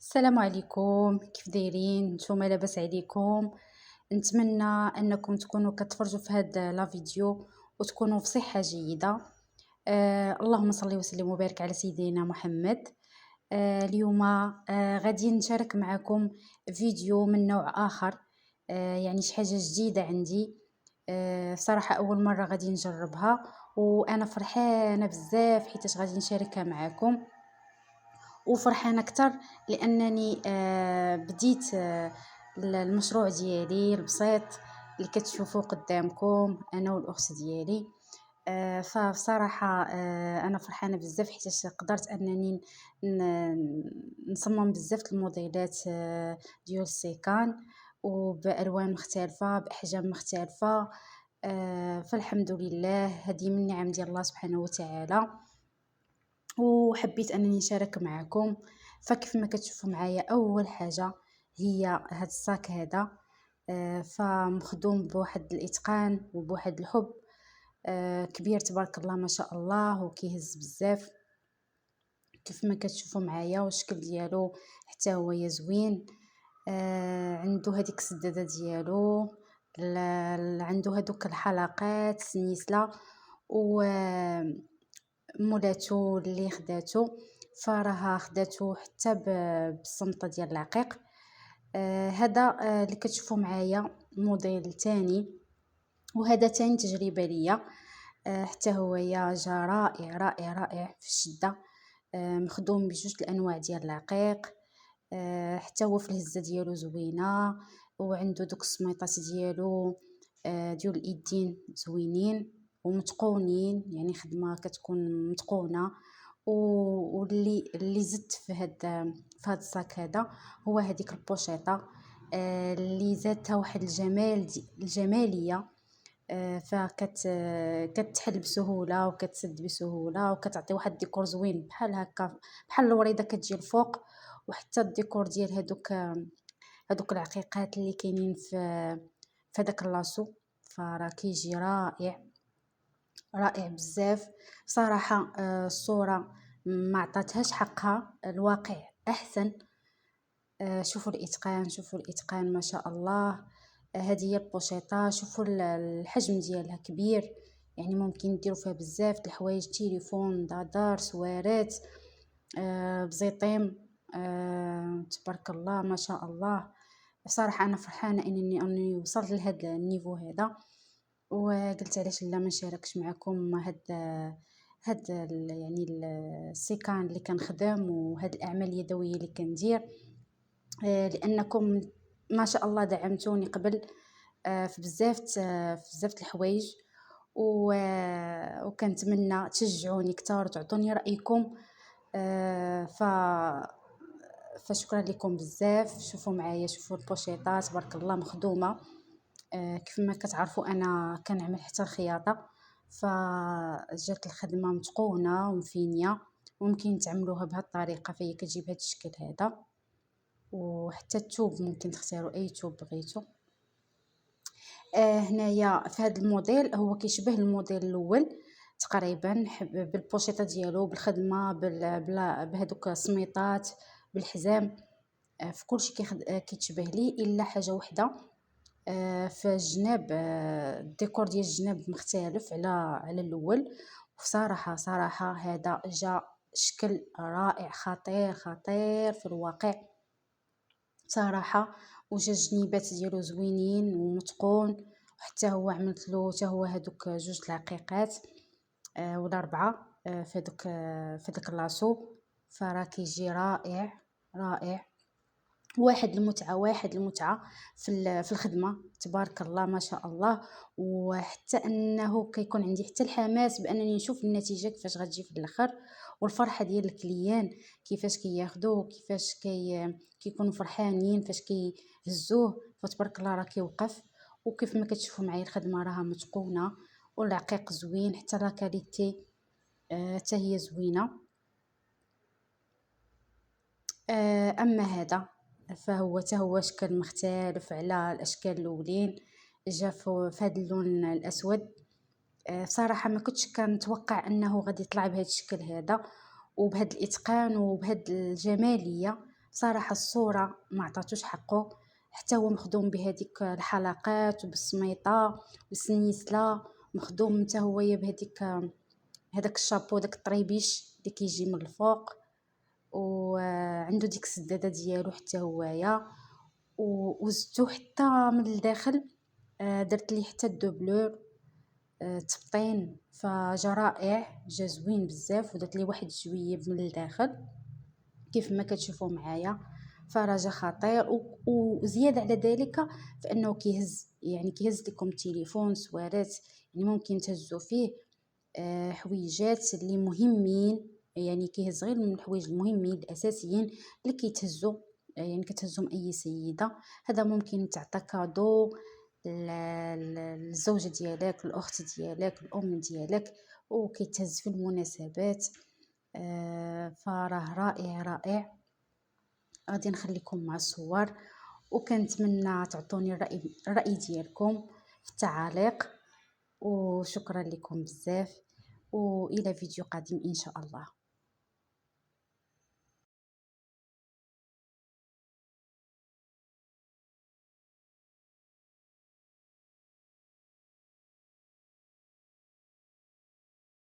السلام عليكم، كيف دايرين نتوما؟ لاباس عليكم؟ نتمنى انكم تكونوا كتفرجوا في هذا لا فيديو وتكونوا في صحة جيدة. اللهم صل وسلم وبارك على سيدنا محمد. اليوم غادي نشارك معكم فيديو من نوع آخر. يعني شي حاجة جديدة عندي. صراحة أول مرة غادي نجربها، وأنا فرحانة بزاف حيتاش غادي نشاركها معكم، وفرحانة أكتر لأنني بديت المشروع ديالي البسيط اللي كتشوفوه قدامكم أنا والأخت ديالي. فبصراحة أنا فرحانة بزاف حيتاش قدرت أنني نصمم بزاف الموديلات ديال السيكان، وبألوان مختلفة بأحجام مختلفة. فالحمد لله هذه من نعم ديال الله سبحانه وتعالى، وحبيت انني نشارك معكم. فكيف ما كتشوفوا معايا اول حاجه هي هاد الصاك هذا. فمخدوم بواحد الاتقان وبواحد الحب كبير تبارك الله ما شاء الله، وكيهز بزاف كيف ما كتشوفوا معايا، والشكل ديالو حتى هو زوين. عنده هذيك السداده ديالو، عنده هذوك الحلقات سنيسله، و مولاتو اللي خداتو فراها خداتو حتى بالصمطه ديال العقيق. هذا اللي كتشوفوا معايا موديل تاني، وهذا تاني تجربه ليا. حتى هو جا رائع رائع رائع في الشده. مخدوم بجوج الانواع ديال العقيق. حتى هو في الهزه ديالو زوينه، وعنده دوك السميطات ديالو ديال الايدين زوينين ومتقونين، يعني خدمه كتكون متقونه. واللي زدت في هاد الصاك هذا هو هذيك البوشيطه اللي زادتها واحد الجماليه. كتحل بسهوله وكتسد بسهوله وكتعطي واحد الديكور زوين بحال هكا، بحال الوريده كتجي الفوق. وحتى الديكور ديال هادوك العقيقات اللي كاينين في هذاك اللاصو، فراه كيجي رائع رائع بزاف صراحه. الصوره ما عطاتهاش حقها، الواقع احسن. شوفوا الاتقان، شوفوا الاتقان ما شاء الله. هذه هي البوشيطه، شوفوا الحجم ديالها كبير، يعني ممكن نديروا فيها بزاف د الحوايج، تليفون، دادار، سوارات، بزيطيم. تبارك الله ما شاء الله. بصراحه انا فرحانه انني وصلت لهذا النيفو هذا، وقلت علاش لا ما نشاركش معكم يعني السيكان اللي كنخدم وهاد الاعمال اليدويه اللي كندير. لانكم ما شاء الله دعمتوني قبل في بزاف الحوايج، وكنتمنى تشجعوني اكثر وتعطوني رايكم. ف فشكرا لكم بزاف. شوفوا معايا، شوفوا البوشيطات تبارك الله مخدومه. كيف ما كتعرفوا انا كنعمل حتى الخياطه، فجات الخدمه متقونه ومفينيه، ممكن تعملوها بهذه الطريقه، فهي كتجيب هذا الشكل هذا. وحتى الثوب ممكن تختاروا اي ثوب بغيتو. هنايا في هذا الموديل هو كيشبه الموديل الاول تقريبا، بالبوشيطه ديالو، بالخدمه، بهذوك السميطات، بالحزام. في كلشي كيتشبه لي الا حاجه وحده. في الجناب الديكور ديال الجناب مختلف على الاول. وصراحه صراحه هذا جا شكل رائع، خطير خطير في الواقع صراحه. وجا الجنيبات ديالو زوينين ومتقون، وحتى هو عملت له حتى هو هذوك جوج العقيقات ولا ربعه في داك اللاصو. فراه كيجي رائع رائع. واحد المتعه في الخدمه تبارك الله ما شاء الله. وحتى انه كيكون عندي حتى الحماس بانني نشوف النتيجه كيفاش غتجي في الاخر، والفرحه ديال الكليان كيفاش كياخذوه، كيفاش كيكونوا فرحانين فاش كيهزوه. فتبارك الله راه كيوقف. وكيف ما كتشوفوا معايا الخدمه راها متقونه، والعقيق زوين، حتى لا كاليتي حتى هي زوينه. اما هذا فهو حتى هو شكل مختلف على الاشكال الاولين، جا في هذا اللون الاسود. صراحه ما كنتش كنتوقع انه غادي يطلع بهذا الشكل هذا وبهذا الاتقان وبهذا الجماليه. بصراحة الصورة ما عطاتوش حقه، حتى هو مخدوم بهذيك الحلقات وبالسميطة والسنيسلة، مخدوم حتى هو بهذيك هذاك الشابو داك الطريبيش اللي كيجي من الفوق، وعنده ديك السدادة ديالو حتى هويا، وزدتو حتى من الداخل. درت ليه حتى الدوبلور تبطين، فجا رائع، جا زوين بزاف، ودرت ليه واحد الجويب من الداخل كيف ما كتشوفوا معايا، فراه جا خطير. وزياده على ذلك فانه كيهز، يعني كيهز لكم التليفون سوارات، يعني ممكن تهزوا فيه حويجات اللي مهمين، يعني كيهز غير من الحوايج المهمين الاساسيين اللي كيتهزوا، يعني كتهزهم اي سيده. هذا ممكن تعطى كادو للزوجه ديالك، الاخت ديالك، الام ديالك، وكيتهز في المناسبات. فراه رائع رائع. غادي نخليكم مع الصور، وكنتمنى تعطوني الرأي ديالكم في التعاليق، وشكرا لكم بزاف، والى فيديو قادم ان شاء الله.